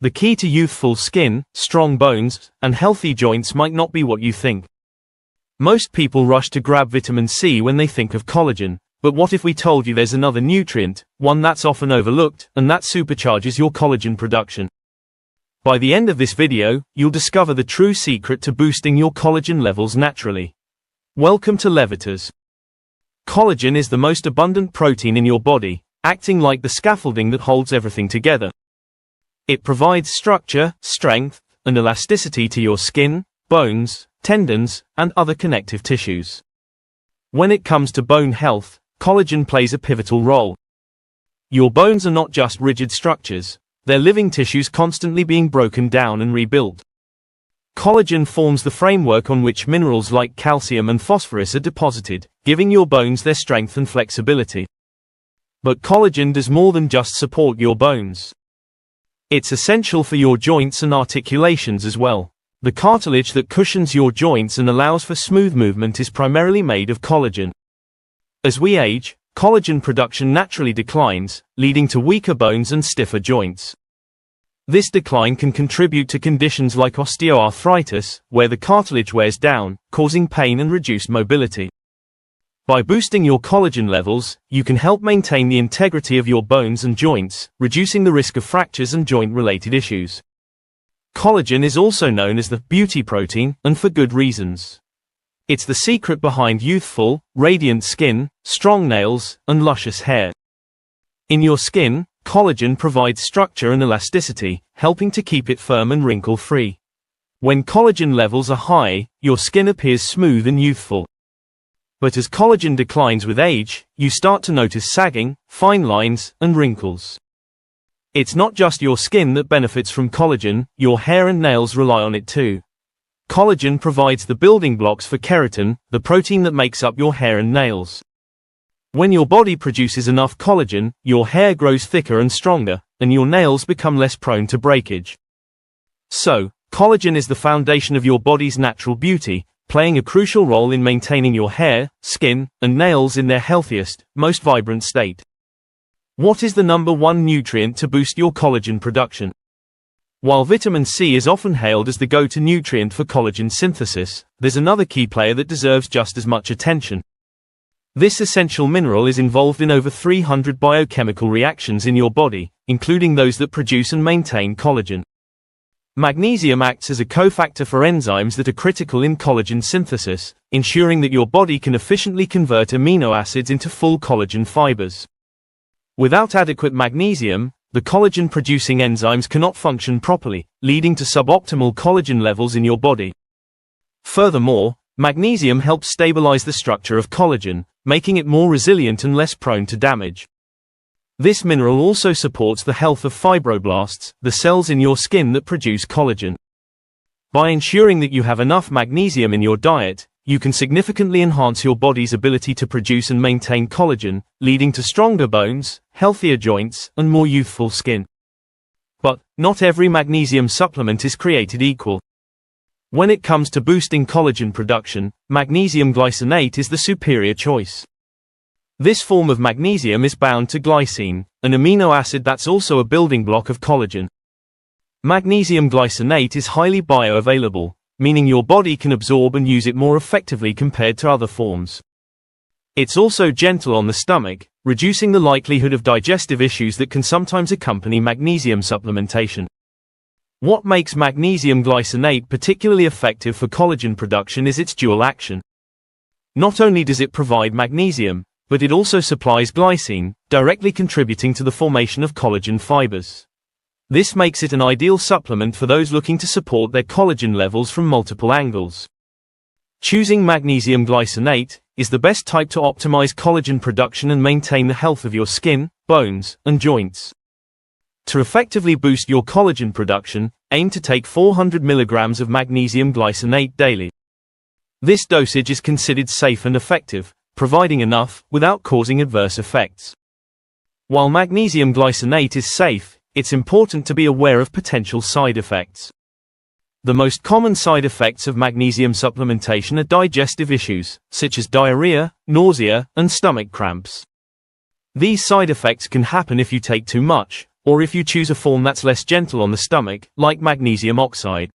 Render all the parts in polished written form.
The key to youthful skin, strong bones, and healthy joints might not be what you think. Most people rush to grab vitamin C when they think of collagen, but what if we told you there's another nutrient, one that's often overlooked, and that supercharges your collagen production? By the end of this video, you'll discover the true secret to boosting your collagen levels naturally. Welcome to Levitas. Collagen is the most abundant protein in your body, acting like the scaffolding that holds everything together. It provides structure, strength, and elasticity to your skin, bones, tendons, and other connective tissues. When it comes to bone health, collagen plays a pivotal role. Your bones are not just rigid structures, they're living tissues constantly being broken down and rebuilt. Collagen forms the framework on which minerals like calcium and phosphorus are deposited, giving your bones their strength and flexibility. But collagen does more than just support your bones. It's essential for your joints and articulations as well. The cartilage that cushions your joints and allows for smooth movement is primarily made of collagen. As we age, collagen production naturally declines, leading to weaker bones and stiffer joints. This decline can contribute to conditions like osteoarthritis, where the cartilage wears down, causing pain and reduced mobility. By boosting your collagen levels, you can help maintain the integrity of your bones and joints, reducing the risk of fractures and joint-related issues. Collagen is also known as the beauty protein, and for good reasons. It's the secret behind youthful, radiant skin, strong nails, and luscious hair. In your skin, collagen provides structure and elasticity, helping to keep it firm and wrinkle-free. When collagen levels are high, your skin appears smooth and youthful. But as collagen declines with age, you start to notice sagging, fine lines, and wrinkles. It's not just your skin that benefits from collagen, your hair and nails rely on it too. Collagen provides the building blocks for keratin, the protein that makes up your hair and nails. When your body produces enough collagen, your hair grows thicker and stronger, and your nails become less prone to breakage. So, collagen is the foundation of your body's natural beauty, playing a crucial role in maintaining your hair, skin, and nails in their healthiest, most vibrant state. What is the number one nutrient to boost your collagen production? While vitamin C is often hailed as the go-to nutrient for collagen synthesis, there's another key player that deserves just as much attention. This essential mineral is involved in over 300 biochemical reactions in your body, including those that produce and maintain collagen. Magnesium acts as a cofactor for enzymes that are critical in collagen synthesis, ensuring that your body can efficiently convert amino acids into full collagen fibers. Without adequate magnesium, the collagen-producing enzymes cannot function properly, leading to suboptimal collagen levels in your body. Furthermore, magnesium helps stabilize the structure of collagen, making it more resilient and less prone to damage. This mineral also supports the health of fibroblasts, the cells in your skin that produce collagen. By ensuring that you have enough magnesium in your diet, you can significantly enhance your body's ability to produce and maintain collagen, leading to stronger bones, healthier joints, and more youthful skin. But, not every magnesium supplement is created equal. When it comes to boosting collagen production, magnesium glycinate is the superior choice. This form of magnesium is bound to glycine, an amino acid that's also a building block of collagen. Magnesium glycinate is highly bioavailable, meaning your body can absorb and use it more effectively compared to other forms. It's also gentle on the stomach, reducing the likelihood of digestive issues that can sometimes accompany magnesium supplementation. What makes magnesium glycinate particularly effective for collagen production is its dual action. Not only does it provide magnesium, but it also supplies glycine, directly contributing to the formation of collagen fibers. This makes it an ideal supplement for those looking to support their collagen levels from multiple angles. Choosing magnesium glycinate is the best type to optimize collagen production and maintain the health of your skin, bones, and joints. To effectively boost your collagen production, aim to take 400 mg of magnesium glycinate daily. This dosage is considered safe and effective, providing enough without causing adverse effects. While magnesium glycinate is safe, it's important to be aware of potential side effects. The most common side effects of magnesium supplementation are digestive issues, such as diarrhea, nausea, and stomach cramps. These side effects can happen if you take too much, or if you choose a form that's less gentle on the stomach, like magnesium oxide.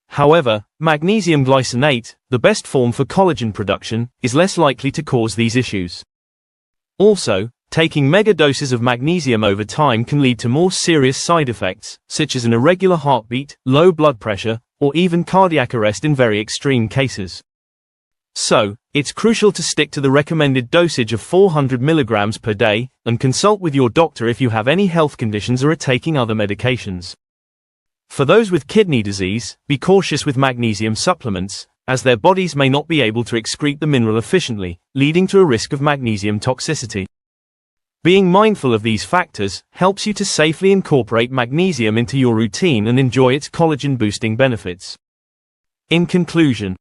However, magnesium glycinate, the best form for collagen production, is less likely to cause these issues. Also, taking mega doses of magnesium over time can lead to more serious side effects, such as an irregular heartbeat, low blood pressure, or even cardiac arrest in very extreme cases. So, it's crucial to stick to the recommended dosage of 400 mg per day, and consult with your doctor if you have any health conditions or are taking other medications. For those with kidney disease, be cautious with magnesium supplements, as their bodies may not be able to excrete the mineral efficiently, leading to a risk of magnesium toxicity. Being mindful of these factors helps you to safely incorporate magnesium into your routine and enjoy its collagen-boosting benefits. In conclusion,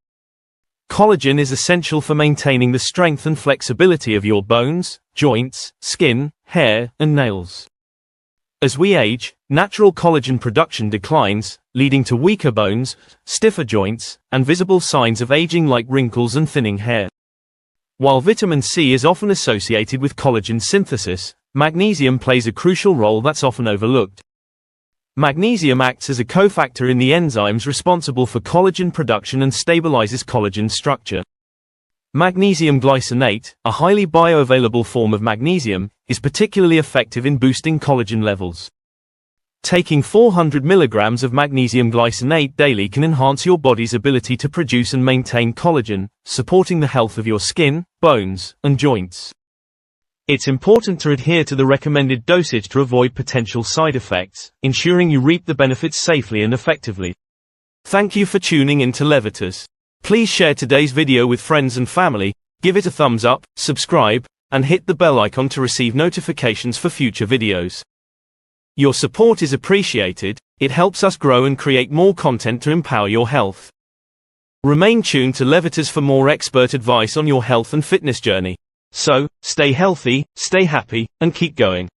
collagen is essential for maintaining the strength and flexibility of your bones, joints, skin, hair, and nails. As we age, natural collagen production declines, leading to weaker bones, stiffer joints, and visible signs of aging like wrinkles and thinning hair. While vitamin C is often associated with collagen synthesis, magnesium plays a crucial role that's often overlooked. Magnesium acts as a cofactor in the enzymes responsible for collagen production and stabilizes collagen structure. Magnesium glycinate, a highly bioavailable form of magnesium, is particularly effective in boosting collagen levels. Taking 400 mg of magnesium glycinate daily can enhance your body's ability to produce and maintain collagen, supporting the health of your skin, bones, and joints. It's important to adhere to the recommended dosage to avoid potential side effects, ensuring you reap the benefits safely and effectively. Thank you for tuning in to Levitas. Please share today's video with friends and family, give it a thumbs up, subscribe, and hit the bell icon to receive notifications for future videos. Your support is appreciated, it helps us grow and create more content to empower your health. Remain tuned to Levitas for more expert advice on your health and fitness journey. So, stay healthy, stay happy, and keep going.